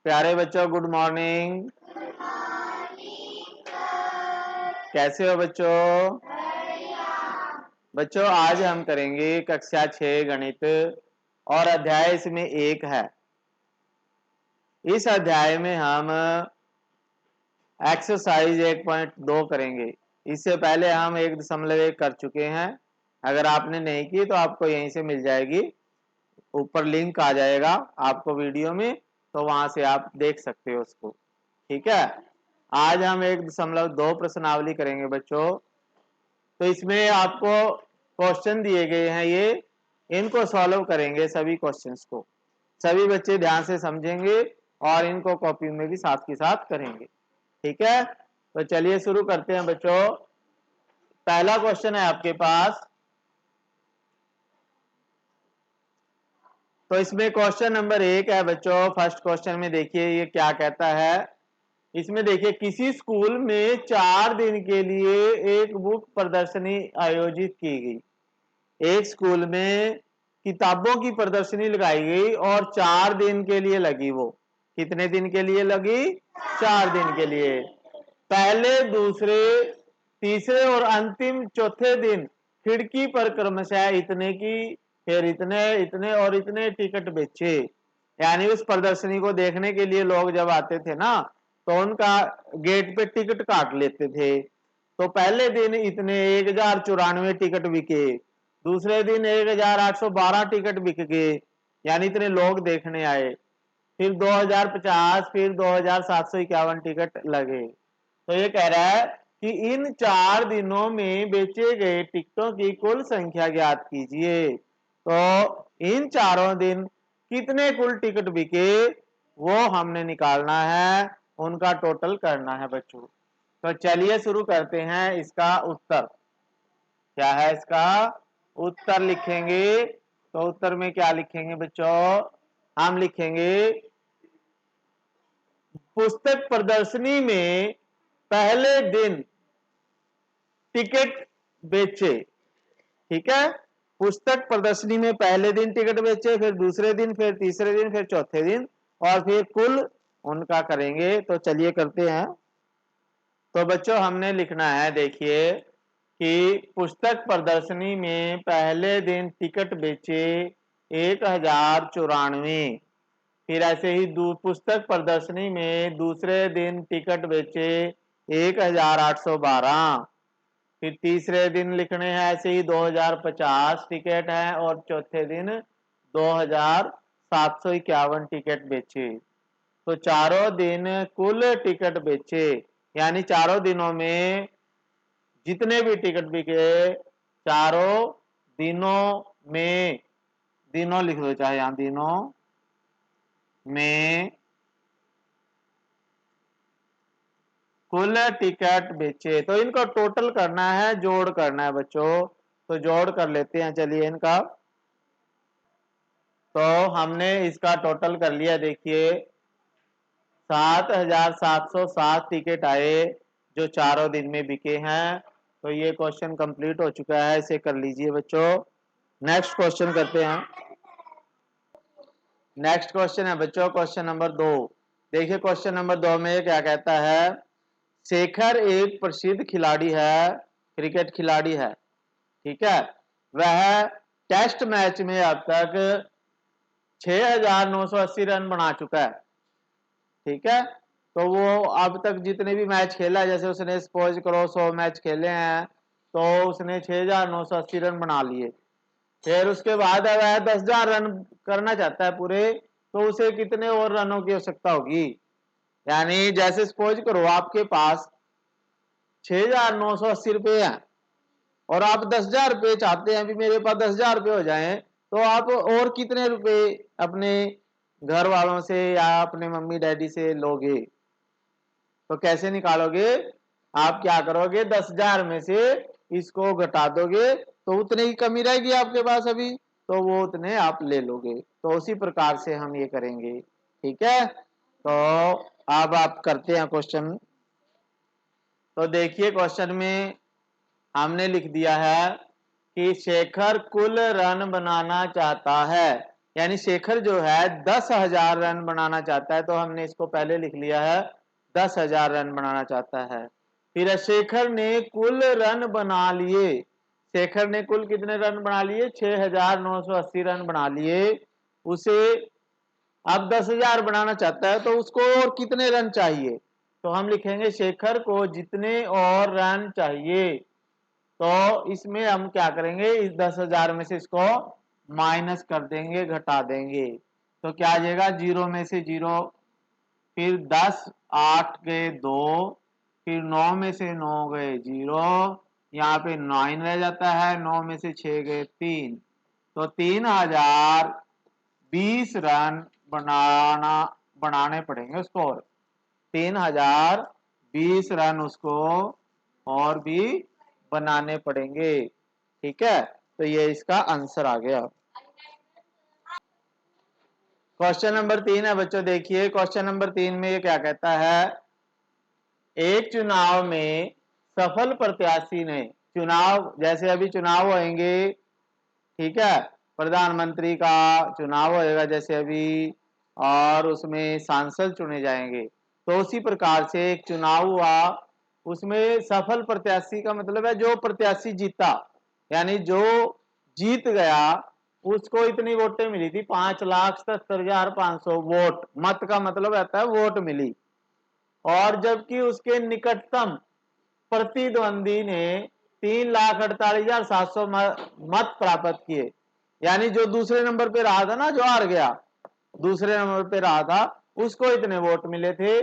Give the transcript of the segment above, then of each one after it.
प्यारे बच्चों, good morning. कैसे हो बच्चों? बच्चों, आज हम करेंगे कक्षा 6 गणित और अध्याय इसमें 1 है। इस अध्याय में हम एक्सरसाइज 1.2 करेंगे। इससे पहले हम 1.1 कर चुके हैं। अगर आपने नहीं की तो आपको यहीं से मिल जाएगी, ऊपर लिंक आ जाएगा आपको वीडियो में, तो वहां से आप देख सकते हो उसको। ठीक है। आज हम 1.2 प्रश्नावली करेंगे बच्चों। तो इसमें आपको क्वेश्चन दिए गए हैं, इनको सॉल्व करेंगे सभी क्वेश्चंस को। सभी बच्चे ध्यान से समझेंगे और इनको कॉपी में भी साथ के साथ करेंगे। ठीक है, तो चलिए शुरू करते हैं बच्चों। पहला क्वेश्चन है आपके पास। तो इसमें क्वेश्चन नंबर 1 है बच्चों। फर्स्ट क्वेश्चन में देखिए ये क्या कहता है। इसमें देखिए, किसी स्कूल में 4 दिन के लिए एक बुक प्रदर्शनी आयोजित की गई। एक स्कूल में किताबों की प्रदर्शनी लगाई गई और 4 दिन के लिए लगी। वो कितने दिन के लिए लगी? 4 दिन के लिए। पहले, दूसरे, तीसरे और अंतिम चौथे दिन खिड़की पर क्रमशः इतने की, फिर इतने, इतने और इतने टिकट बेचे। यानी उस प्रदर्शनी को देखने के लिए लोग जब आते थे ना, तो उनका गेट पे टिकट काट लेते थे। तो पहले दिन इतने 1094 टिकट बिके, दूसरे दिन 1812 टिकट बिक गए, यानी इतने लोग देखने आए। फिर 2050, फिर 2751 टिकट लगे। तो ये कह रहा है कि इन 4 दिनों में बेचे गए टिकटों की कुल संख्या ज्ञात कीजिए। तो इन चारों दिन कितने कुल टिकट बिके वो हमने निकालना है, उनका टोटल करना है बच्चों। तो चलिए शुरू करते हैं। इसका उत्तर क्या है? इसका उत्तर लिखेंगे। तो उत्तर में क्या लिखेंगे बच्चों? हम लिखेंगे पुस्तक प्रदर्शनी में पहले दिन टिकट बेचे। ठीक है, पुस्तक प्रदर्शनी में पहले दिन टिकट बेचे, फिर दूसरे दिन, फिर तीसरे दिन, फिर चौथे दिन, और फिर कुल उनका करेंगे। तो चलिए करते हैं। तो बच्चों हमने लिखना है, देखिए कि पुस्तक प्रदर्शनी में पहले दिन टिकट बेचे 1094। फिर ऐसे ही पुस्तक प्रदर्शनी में दूसरे दिन टिकट बेचे 1812। फिर तीसरे दिन लिखने हैं ऐसे ही 2050 टिकट हैं, और चौथे दिन 2751 टिकट बेचे। तो चारों दिन कुल टिकट बेचे, यानी चारों दिनों में जितने भी टिकट बिके, चारों दिनों में, दिनों लिख दो चाहे यहां, दिनों में कुल टिकट बेचे। तो इनको टोटल करना है, जोड़ करना है बच्चों। तो जोड़ कर लेते हैं, चलिए इनका। तो हमने इसका टोटल कर लिया। देखिए 7707 टिकट आए जो चारों दिन में बिके हैं। तो ये क्वेश्चन कंप्लीट हो चुका है, इसे कर लीजिए बच्चों। नेक्स्ट क्वेश्चन करते हैं। नेक्स्ट क्वेश्चन है बच्चों क्वेश्चन नंबर 2। देखिए क्वेश्चन नंबर 2 में क्या कहता है। शेखर एक प्रसिद्ध खिलाड़ी है, क्रिकेट खिलाड़ी है। ठीक है, वह टेस्ट मैच में अब तक 6980 रन बना चुका है। ठीक है, तो वो अब तक जितने भी मैच खेला है, जैसे उसने सपोज करो 100 मैच खेले हैं, तो उसने 6980 रन बना लिए। फिर उसके बाद वह 10,000 रन करना चाहता है पूरे, तो उसे कितने और रनों की आवश्यकता होगी? यानी जैसे सपोज करो आपके पास 6980 रुपये हैं और आप 10,000 रुपये चाहते हैं, भी मेरे पास 10,000 रुपये हो जाएं, तो आप और कितने रुपए अपने घर वालों से या अपने मम्मी डैडी से लोगे? तो कैसे निकालोगे? आप क्या करोगे, 10,000 में से इसको घटा दोगे, तो उतने की कमी रहेगी आपके पास अभी, तो वो उतने आप ले लोगे। तो उसी प्रकार से हम ये करेंगे। ठीक है, तो अब आप करते हैं क्वेश्चन। तो देखिए क्वेश्चन में हमने लिख दिया है कि शेखर कुल रन बनाना चाहता है। यानी शेखर जो है 10,000 रन बनाना चाहता है, तो हमने इसको पहले लिख लिया है 10,000 रन बनाना चाहता है। फिर शेखर ने कुल रन बना लिए, शेखर ने कुल कितने रन बना लिए? 6,980 रन बना लिए। उसे अब 10,000 बनाना चाहता है, तो उसको और कितने रन चाहिए? तो हम लिखेंगे शेखर को जितने और रन चाहिए। तो इसमें हम क्या करेंगे, इस 10,000 में से इसको माइनस कर देंगे, घटा देंगे। तो क्या आ जाएगा? 0 में से 0, फिर 10, 8 गए 2, फिर 9 में से 9 गए 0, यहाँ पे 9 रह जाता है, 9 में से 6 गए 3, तो 3,020 रन बनाने पड़ेंगे उसको, और 3,020 रन उसको और भी बनाने पड़ेंगे। ठीक है, तो ये इसका आंसर आ गया। क्वेश्चन नंबर 3 है बच्चों, देखिए क्वेश्चन नंबर 3 में ये क्या कहता है, एक चुनाव में सफल प्रत्याशी ने, चुनाव जैसे अभी चुनाव होंगे, ठीक है, प्रधानमंत्री का चुनाव होएगा जैसे अभी, और उसमें सांसद चुने जाएंगे, तो उसी प्रकार से एक चुनाव हुआ, उसमें सफल प्रत्याशी का मतलब है जो प्रत्याशी जीता, यानी जो जीत गया उसको इतनी वोटें मिली थी, 5,77,500 वोट, मत का मतलब रहता है वोट मिली। और जबकि उसके निकटतम प्रतिद्वंदी ने 3,48,700 मत प्राप्त किए, यानी जो दूसरे नंबर पे रहा था ना, जो हार गया, दूसरे नंबर पे रहा था, उसको इतने वोट मिले थे।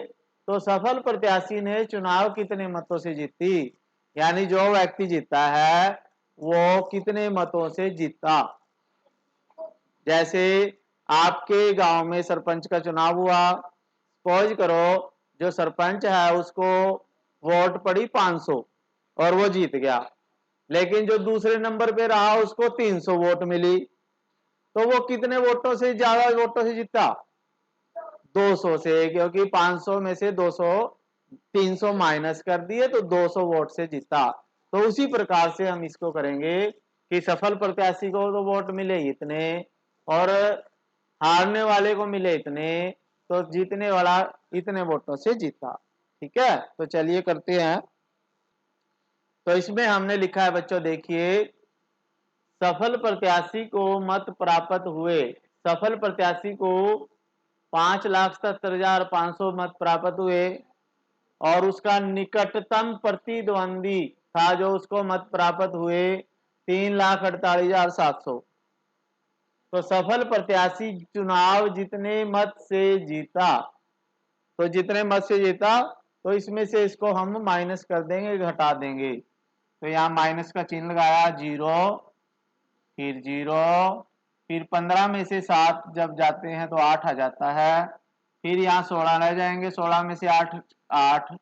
तो सफल प्रत्याशी ने चुनाव कितने मतों से जीती, यानी जो व्यक्ति जीता है वो कितने मतों से जीता। जैसे आपके गांव में सरपंच का चुनाव हुआ, सपोज करो जो सरपंच है उसको वोट पड़ी 500 और वो जीत गया, लेकिन जो दूसरे नंबर पे रहा उसको 300 वोट मिली, तो वो कितने वोटों से, ज्यादा वोटों से जीता? 200 से, क्योंकि 500 में से 200, 300 माइनस कर दिए तो 200 वोट से जीता। तो उसी प्रकार से हम इसको करेंगे कि सफल प्रत्याशी को तो वोट मिले इतने और हारने वाले को मिले इतने, तो जीतने वाला इतने वोटों से जीता। ठीक है, तो चलिए करते हैं। तो इसमें हमने लिखा है बच्चों, देखिए सफल प्रत्याशी को मत प्राप्त हुए, सफल प्रत्याशी को 5,77,500 मत प्राप्त हुए, और उसका निकटतम प्रतिद्वंदी था जो उसको मत प्राप्त हुए 3,48,700। तो सफल प्रत्याशी चुनाव जितने मत से जीता, तो जितने मत से जीता, तो इसमें से इसको हम माइनस कर देंगे, घटा देंगे। तो यहाँ माइनस का चिन्ह लगाया, 0, फिर 0, फिर 15 में से 7 जब जाते हैं तो 8 आ जाता है, फिर यहाँ 16 रह जाएंगे, 16 में से 8 8,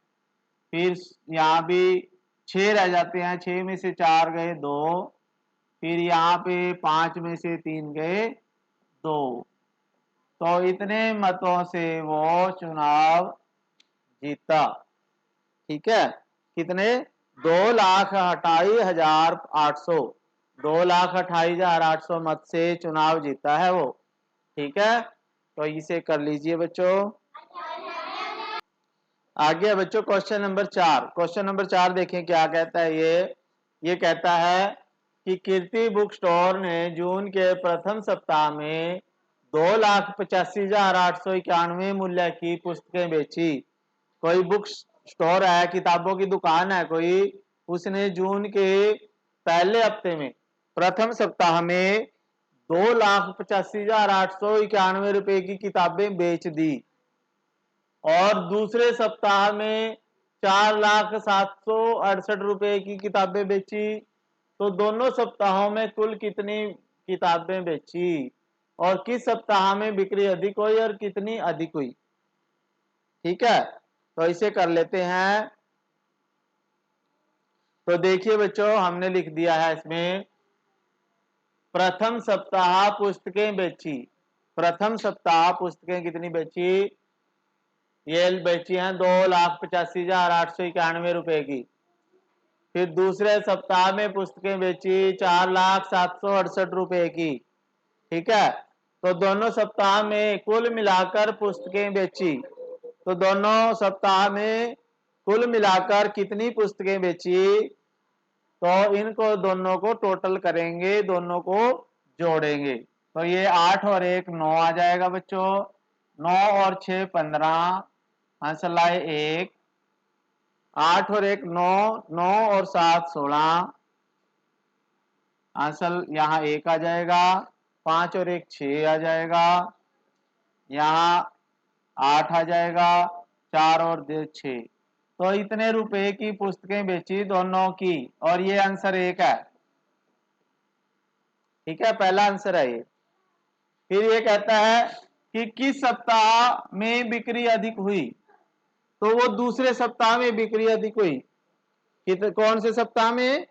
फिर यहाँ भी 6 रह जाते हैं, 6 में से 4 गए 2, फिर यहाँ पे 5 में से 3 गए 2, तो इतने मतों से वो चुनाव जीता। ठीक है, कितने? 2,28,800, 2,28,800 मत से चुनाव जीता है वो। ठीक है, तो इसे कर लीजिए बच्चों। आगे है बच्चों क्वेश्चन नंबर 4, क्वेश्चन नंबर 4 देखें क्या कहता है। ये कहता है कि कीर्ति बुक स्टोर ने जून के प्रथम सप्ताह में 2,85,891 मूल्य की पुस्तकें बेची। कोई बुक स्टोर है, किताबों की दुकान है कोई, उसने जून के पहले हफ्ते में, प्रथम सप्ताह में 2,85,891 रुपए की किताबें बेच दी, और दूसरे सप्ताह में 4,768 रुपए की किताबें बेची। तो दोनों सप्ताहों में कुल कितनी किताबें बेची, और किस सप्ताह में बिक्री अधिक हुई और कितनी अधिक हुई। ठीक है, तो इसे कर लेते हैं। तो देखिए बच्चों, हमने लिख दिया है इसमें प्रथम सप्ताह पुस्तकें बेची, प्रथम सप्ताह पुस्तकें कितनी बेची, ये बेची हैं 2,85,891 रुपए की। फिर दूसरे सप्ताह में पुस्तकें बेची 4,768 रुपए की। ठीक है, तो दोनों सप्ताह में कुल मिलाकर पुस्तकें बेची, तो दोनों सप्ताह में कुल मिलाकर कितनी पुस्तकें बेची, तो इनको दोनों को टोटल करेंगे, दोनों को जोड़ेंगे। तो ये 8 और 1 9 आ जाएगा बच्चों, 9 और 6 15, आंसर लाए 1, 8 और 1 9, 9 और 7 16, आंसर यहाँ 1 आ जाएगा, 5 और 1 6 आ जाएगा, यहाँ 8 आ जाएगा, 4 और 2 6। तो इतने रुपए की पुस्तकें बेची दोनों की, और ये आंसर 1 है। ठीक है, पहला आंसर है ये। फिर ये कहता है कि किस सप्ताह में बिक्री अधिक हुई, तो वो दूसरे सप्ताह में बिक्री अधिक हुई। कौन से सप्ताह में?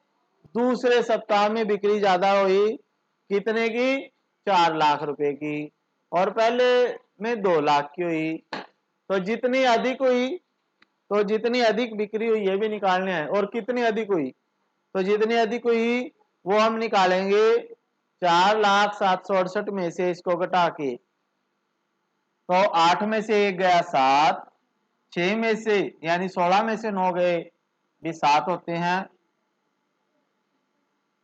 दूसरे सप्ताह में बिक्री ज्यादा हुई। कितने की? 4 लाख रुपए की, और पहले में 2 लाख की हुई। तो जितनी अधिक हुई, तो जितनी अधिक बिक्री हुई ये भी निकालने हैं, और कितनी अधिक हुई, तो जितनी अधिक हुई वो हम निकालेंगे 4,768 में से इसको घटा के। तो 8 में से 1 गया 7, 6 में से यानी 16 में से 9 गए भी 7 होते हैं।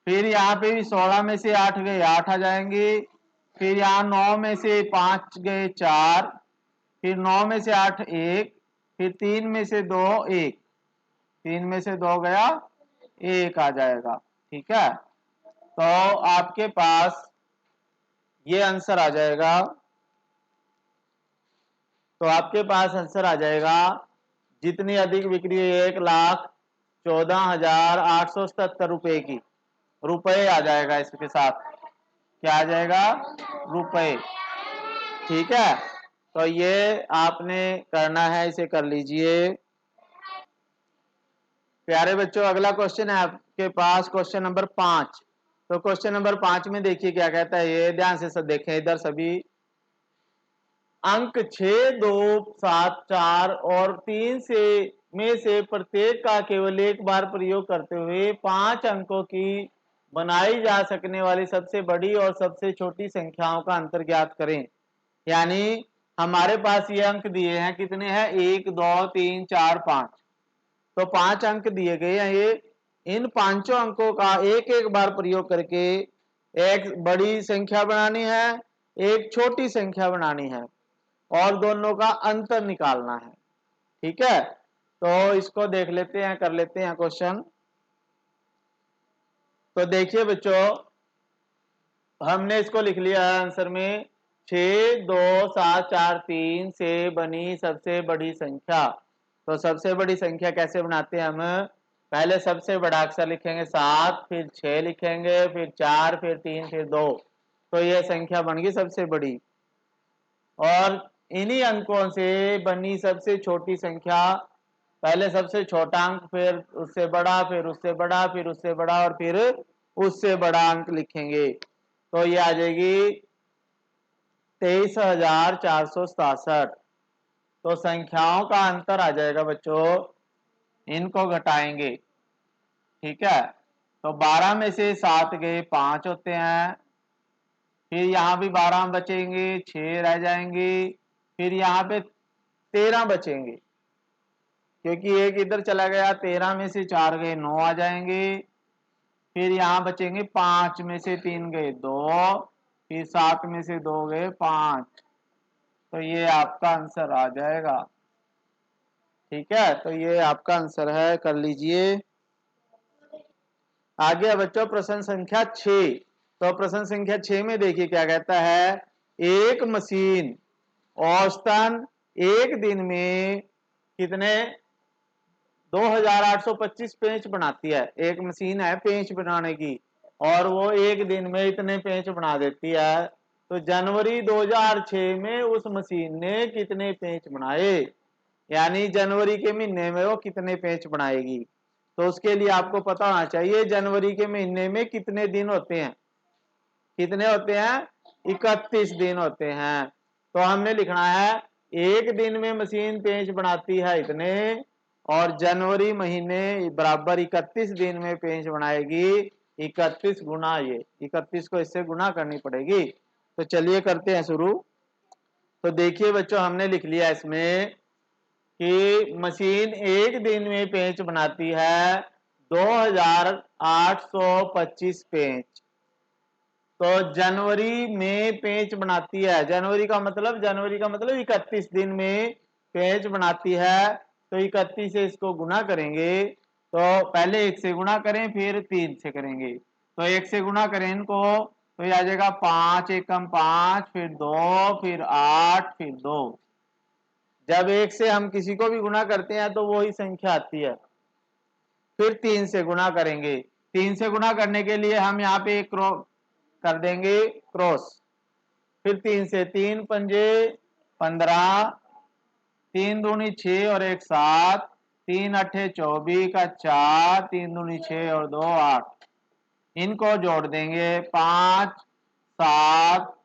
फिर यहाँ पे भी 16 में से 8 गए 8 आ जाएंगे। फिर यहाँ 9 में से 5 गए 4, फिर 9 में से 8 1, फिर 3 में से 2 1, 3 में से 2 गया 1 आ जाएगा। ठीक है, तो आपके पास ये आंसर आ जाएगा। तो आपके पास आंसर आ जाएगा, जितनी अधिक बिक्री हुई 1,14,877 रुपए की, रुपए आ जाएगा इसके साथ। क्या आ जाएगा? रुपए। ठीक है, तो ये आपने करना है, इसे कर लीजिए। प्यारे बच्चों, अगला क्वेश्चन है आपके पास, क्वेश्चन नंबर 5। तो क्वेश्चन नंबर 5 में देखिए क्या कहता है, ये ध्यान से सब देखें इधर सभी। अंक 6 2 7 4 और 3 से में से प्रत्येक का केवल एक बार प्रयोग करते हुए 5 अंकों की बनाई जा सकने वाली सबसे बड़ी और सबसे छोटी संख्याओं का अंतर ज्ञात करें। यानी हमारे पास ये अंक दिए हैं, कितने हैं? 1 2 3 4 5। तो 5 अंक दिए गए हैं, ये इन पांचों अंकों का एक एक बार प्रयोग करके एक बड़ी संख्या बनानी है, एक छोटी संख्या बनानी है, और दोनों का अंतर निकालना है। ठीक है, तो इसको देख लेते हैं, कर लेते हैं क्वेश्चन। तो देखिए बच्चों, हमने इसको लिख लिया है आंसर में, 6 2 7 4 3 से बनी सबसे बड़ी संख्या। तो सबसे बड़ी संख्या कैसे बनाते हैं हम? पहले सबसे बड़ा अक्षर लिखेंगे 7, फिर 6 लिखेंगे, फिर 4, फिर 3, फिर 2। तो यह संख्या बन गई सबसे बड़ी। और इन्हीं अंकों से बनी सबसे छोटी संख्या, पहले सबसे छोटा अंक, फिर उससे बड़ा, फिर उससे बड़ा, फिर उससे बड़ा, और फिर उससे बड़ा अंक लिखेंगे। तो ये आ जाएगी 23,467। तो संख्याओं का अंतर आ जाएगा बच्चों, इनको घटाएंगे। ठीक है, तो 12 में से 7 गए 5 होते हैं, फिर यहाँ भी 12 बचेंगे, 6 रह जाएंगे, फिर यहाँ पे 13 बचेंगे, क्योंकि एक इधर चला गया। 13 में से 4 गए 9 आ जाएंगे, फिर यहाँ बचेंगे 5 में से 3 गए 2, फिर 7 में से 2 गए 5। तो ये आपका आंसर आ जाएगा। ठीक है, तो ये आपका आंसर है, कर लीजिए। आगे बच्चों प्रश्न संख्या 6। तो प्रश्न संख्या 6 में देखिए क्या कहता है, एक मशीन औसतन एक दिन में कितने 2,825 पेंच बनाती है। एक मशीन है पेंच बनाने की, और वो एक दिन में इतने पेंच बना देती है। तो जनवरी 2006 में उस मशीन ने कितने पेंच बनाए, यानी जनवरी के महीने में वो कितने पेंच बनाएगी। तो उसके लिए आपको पता होना चाहिए जनवरी के महीने में कितने दिन होते हैं। कितने होते हैं? 31 दिन होते हैं। तो हमने लिखना है, एक दिन में मशीन पेंच बनाती है इतने, और जनवरी महीने बराबर 31 दिन में पेंच बनाएगी 31 गुना ये, 31 को इससे गुना करनी पड़ेगी। तो चलिए करते हैं शुरू। तो देखिए बच्चों, हमने लिख लिया इसमें कि मशीन एक दिन में पेंच बनाती है 2825 पेंच। तो जनवरी में पेंच बनाती है, जनवरी का मतलब 31 दिन में पेंच बनाती है। तो 31 से इसको गुना करेंगे, तो पहले 1 से गुना करें फिर 3 से करेंगे। तो 1 से गुना करें इनको, तो ये आ जाएगा 5 एकम 5, फिर 2, फिर 8, फिर 2। जब 1 से हम किसी को भी गुना करते हैं तो वही संख्या आती है। फिर 3 से गुना करेंगे, 3 से गुना करने के लिए हम यहाँ पे एक कर देंगे क्रॉस। फिर 3 से 3 पंजे 15, 3 दूनी 6 और 1 7, 3 अट्ठे 24 का 4, 3 दूनी 6 और 2 8। इनको जोड़ देंगे 5 7,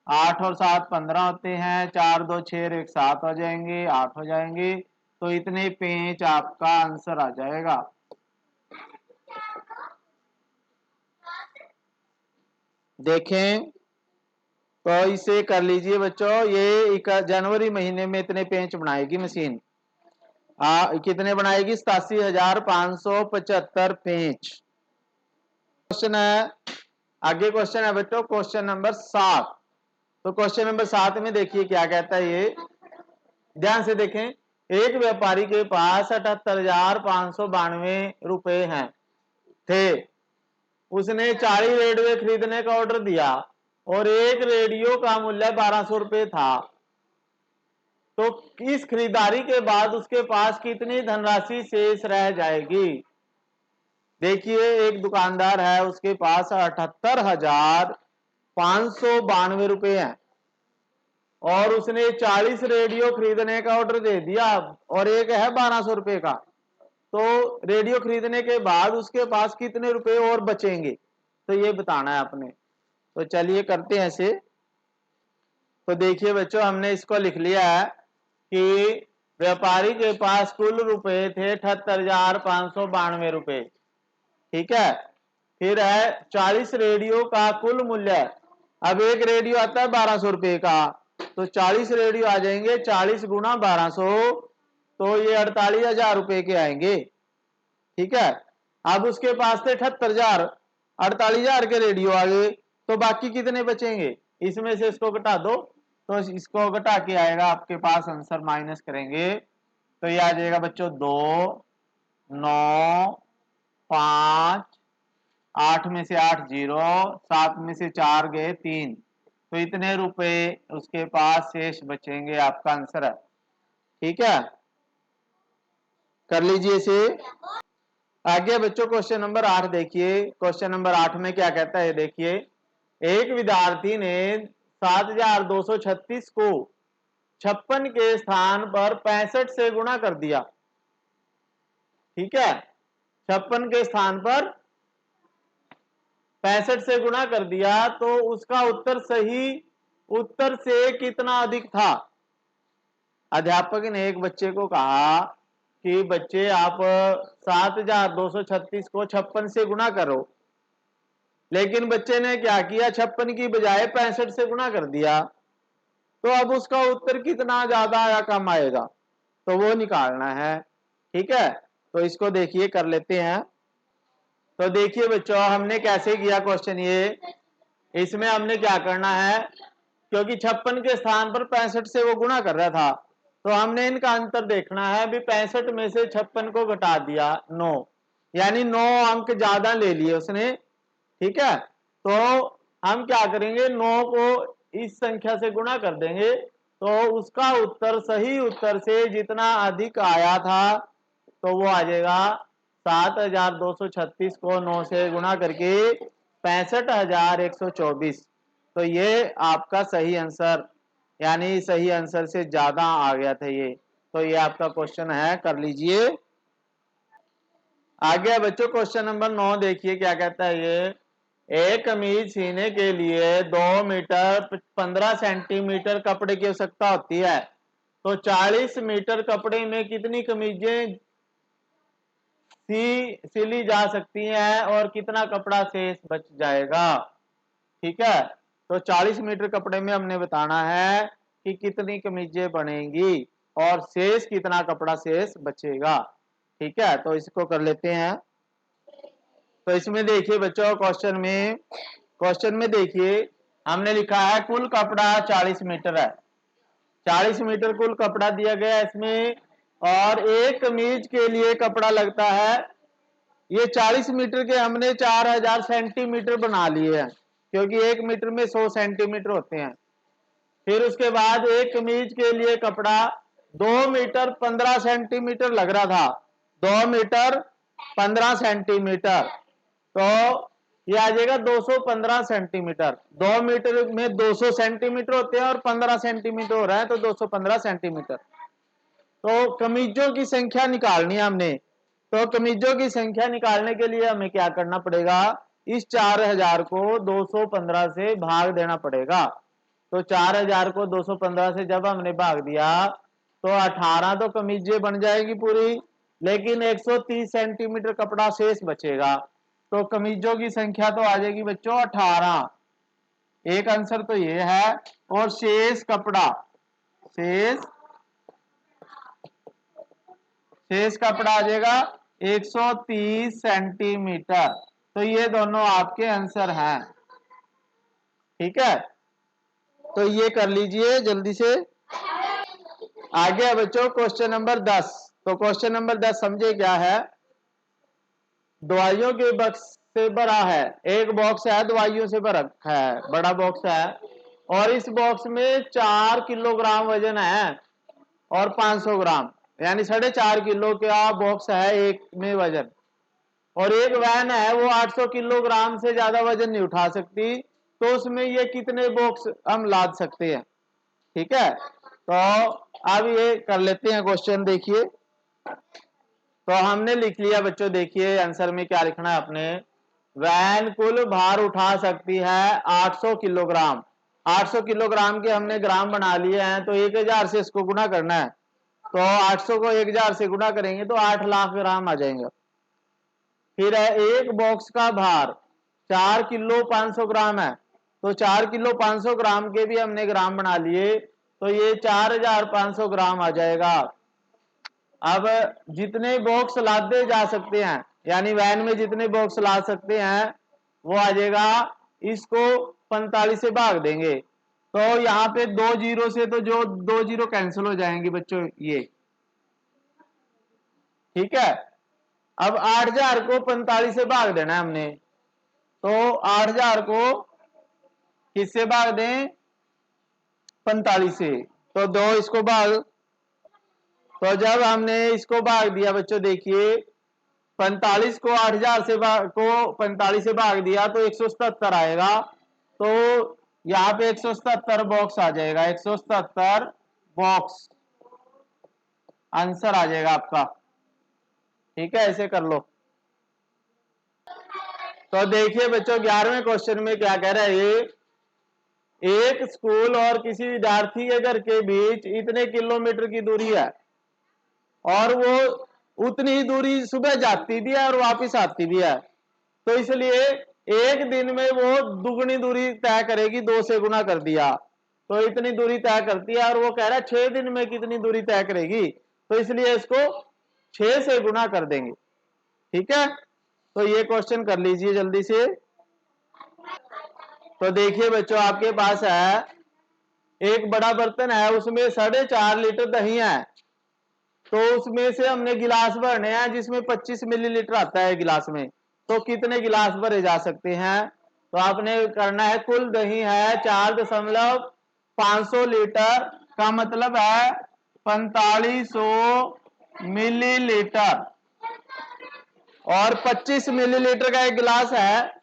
8 और 7 15 होते हैं, 4 2 6 और 1 7 हो जाएंगे, 8 हो जाएंगे। तो इतने पेंच आपका आंसर आ जाएगा। देखें तो इसे कर लीजिए बच्चों, ये जनवरी महीने में इतने पेंच बनाएगी मशीन। कितने बनाएगी? 87,575 पेंच। क्वेश्चन है, आगे क्वेश्चन है बच्चों, क्वेश्चन नंबर 7। तो क्वेश्चन नंबर 7 में देखिए क्या कहता है, ये ध्यान से देखें। एक व्यापारी के पास 78,592 रुपए हैं थे। उसने 40 रेडियो खरीदने का ऑर्डर दिया और एक रेडियो का मूल्य 1200 रुपए था। तो इस खरीदारी के बाद उसके पास कितनी धनराशि शेष रह जाएगी? देखिए, एक दुकानदार है, उसके पास 78,592 रुपए हैं और उसने 40 रेडियो खरीदने का ऑर्डर दे दिया और एक है 1200 रुपए का। तो रेडियो खरीदने के बाद उसके पास कितने रुपए और बचेंगे, तो ये बताना है आपने। तो चलिए करते हैं ऐसे। तो देखिए बच्चों, हमने इसको लिख लिया है कि व्यापारी के पास कुल रुपए थे 78,592 रुपए, ठीक है। फिर है 40 रेडियो का कुल मूल्य। अब एक रेडियो आता है 1200 रुपए का, तो 40 रेडियो आ जाएंगे, 40 गुना 1200, तो ये 48,000 रुपए के आएंगे, ठीक है। अब उसके पास थे 78,000, 48,000 के रेडियो आ गए, तो बाकी कितने बचेंगे? इसमें से इसको घटा दो, तो इसको घटा के आएगा आपके पास आंसर, माइनस करेंगे तो ये आ जाएगा बच्चों 2 9 5, 8 में से 8 0, 7 में से 4 गए 3। तो इतने रुपए उसके पास शेष बचेंगे, आपका आंसर है, ठीक है। कर लीजिए इसे आगे बच्चों। क्वेश्चन नंबर 8 देखिए, क्वेश्चन नंबर 8 में क्या कहता है देखिए। एक विद्यार्थी ने 7,236 को 56 के स्थान पर 65 से गुणा कर दिया, ठीक है। 56 के स्थान पर 65 से गुणा कर दिया, तो उसका उत्तर सही उत्तर से कितना अधिक था? अध्यापक ने एक बच्चे को कहा कि बच्चे आप 7,236 को 56 से गुणा करो, लेकिन बच्चे ने क्या किया, 56 की बजाय 65 से गुणा कर दिया। तो अब उसका उत्तर कितना ज्यादा या कम आएगा, तो वो निकालना है, ठीक है। तो इसको देखिए कर लेते हैं। तो देखिए बच्चों, हमने कैसे किया क्वेश्चन ये, इसमें हमने क्या करना है, क्योंकि 56 के स्थान पर 65 से वो गुणा कर रहा था, तो हमने इनका अंतर देखना है। भी 65 में से 56 को घटा दिया 9, यानी 9 अंक ज्यादा ले लिए उसने, ठीक है। तो हम क्या करेंगे, 9 को इस संख्या से गुणा कर देंगे, तो उसका उत्तर सही उत्तर से जितना अधिक आया था, तो वो आ जाएगा 7,236 को 9 से गुणा करके 65,124। तो ये आपका सही आंसर, यानी सही आंसर से ज्यादा आ गया था ये। तो ये आपका क्वेश्चन है, कर लीजिए। आगे बच्चों क्वेश्चन नंबर 9 देखिए क्या कहता है ये। एक कमीज सीने के लिए 2 मीटर 15 सेंटीमीटर कपड़े की आवश्यकता होती है, तो 40 मीटर कपड़े में कितनी कमीजें सिली जा सकती हैं और कितना कपड़ा शेष बच जाएगा, ठीक है। तो 40 मीटर कपड़े में हमने बताना है कि कितनी कमीजें बनेंगी और शेष कितना कपड़ा शेष बचेगा। ठीक है, तो इसको कर लेते हैं। तो इसमें देखिए बच्चों, क्वेश्चन में देखिए हमने लिखा है कुल कपड़ा 40 मीटर है। 40 मीटर कुल कपड़ा दिया गया इसमें, और एक कमीज के लिए कपड़ा लगता है, ये 40 मीटर के हमने 4000 सेंटीमीटर बना लिए हैं, क्योंकि 1 मीटर में 100 सेंटीमीटर होते हैं। फिर उसके बाद एक कमीज के लिए कपड़ा 2 मीटर 15 सेंटीमीटर लग रहा था, 2 मीटर 15 सेंटीमीटर, तो ये आ जाएगा 215 सेंटीमीटर। 2 मीटर में 200 सेंटीमीटर होते हैं और 15 सेंटीमीटर हो रहा है, तो 215 सेंटीमीटर। तो कमीजों की संख्या निकालनी है हमने। तो कमीजों की संख्या निकालने के लिए हमें क्या करना पड़ेगा, इस 4000 को 215 से भाग देना पड़ेगा। तो 4000 को 215 से जब हमने भाग दिया तो 18 तो कमीजें बन जाएगी पूरी, लेकिन 130 सेंटीमीटर कपड़ा शेष बचेगा। तो कमीजों की संख्या तो आ जाएगी बच्चों 18। एक आंसर तो ये है। और शेष कपड़ा, शेष कपड़ा आ जाएगा 130 सेंटीमीटर। तो ये दोनों आपके आंसर हैं। ठीक है, तो ये कर लीजिए जल्दी से। आगे बच्चों क्वेश्चन नंबर 10। तो क्वेश्चन नंबर 10 समझे क्या है। दवाइयों के बॉक्स से भरा है, एक बॉक्स है दवाइयों से भरा है, बड़ा बॉक्स है, और इस बॉक्स में 4 किलोग्राम वजन है और 500 ग्राम, यानी 4.5 किलो का बॉक्स है एक में वजन, और एक वैन है वो 800 किलोग्राम से ज्यादा वजन नहीं उठा सकती, तो उसमें ये कितने बॉक्स हम लाद सकते हैं। ठीक है, तो अब ये कर लेते हैं क्वेश्चन। देखिए, तो हमने लिख लिया बच्चों, देखिए आंसर में क्या लिखना है अपने। वैन कुल भार उठा सकती है 800 किलोग्राम। 800 किलोग्राम के हमने ग्राम बना लिए हैं, तो 1000 से इसको गुना करना है। तो 800 को 1000 से गुना करेंगे तो 8 लाख ग्राम आ जाएंगे। फिर है एक बॉक्स का भार 4 किलो 500 ग्राम है, तो 4 किलो 500 ग्राम के भी हमने ग्राम बना लिए, तो ये 4500 ग्राम आ जाएगा। अब जितने बॉक्स लादे जा सकते हैं, यानी वैन में जितने बॉक्स ला सकते हैं वो आ जाएगा, इसको 45 से भाग देंगे, तो यहाँ पे 2 जीरो से तो जो 2 जीरो कैंसिल हो जाएंगे बच्चों ये। ठीक है, अब 8000 को 45 से भाग देना है हमने, तो 8000 को किससे भाग दें, 45 से, तो 2 इसको भाग, तो जब हमने इसको भाग दिया बच्चों, देखिए 45 को 8000 से को 45 से भाग दिया तो 177 आएगा, तो यहाँ पे 177 बॉक्स आ जाएगा, 177 बॉक्स आंसर आ जाएगा आपका। ठीक है, ऐसे कर लो। तो देखिए बच्चों 11वें क्वेश्चन में क्या कह रहा है ये, एक स्कूल और किसी विद्यार्थी के घर के बीच इतने किलोमीटर की दूरी है, और वो उतनी ही दूरी सुबह जाती भी है और वापस आती भी है, तो इसलिए एक दिन में वो दुगनी दूरी तय करेगी, 2 से गुना कर दिया तो इतनी दूरी तय करती है, और वो कह रहा है 6 दिन में कितनी दूरी तय करेगी, तो इसलिए इसको 6 से गुना कर देंगे। ठीक है, तो ये क्वेश्चन कर लीजिए जल्दी से। तो देखिए बच्चों आपके पास है एक बड़ा बर्तन है, उसमें 4.5 लीटर दही है, तो उसमें से हमने गिलास भरने हैं जिसमें 25 मिलीलीटर आता है गिलास में, तो कितने गिलास भरे जा सकते हैं। तो आपने करना है, कुल दही है 4.5 लीटर, का मतलब है 4500 मिलीलीटर, और 25 मिलीलीटर का एक गिलास है,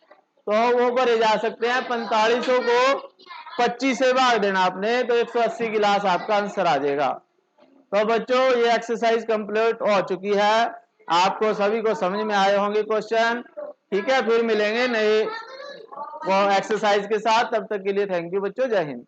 तो वो भरे जा सकते हैं 4500 को 25 से भाग देना आपने, तो 180 गिलास आपका आंसर आ जाएगा। तो बच्चों ये एक्सरसाइज कंप्लीट हो चुकी है, आपको सभी को समझ में आए होंगे क्वेश्चन। ठीक है, फिर मिलेंगे नए वो एक्सरसाइज के साथ, तब तक के लिए थैंक यू बच्चों, जय हिंद।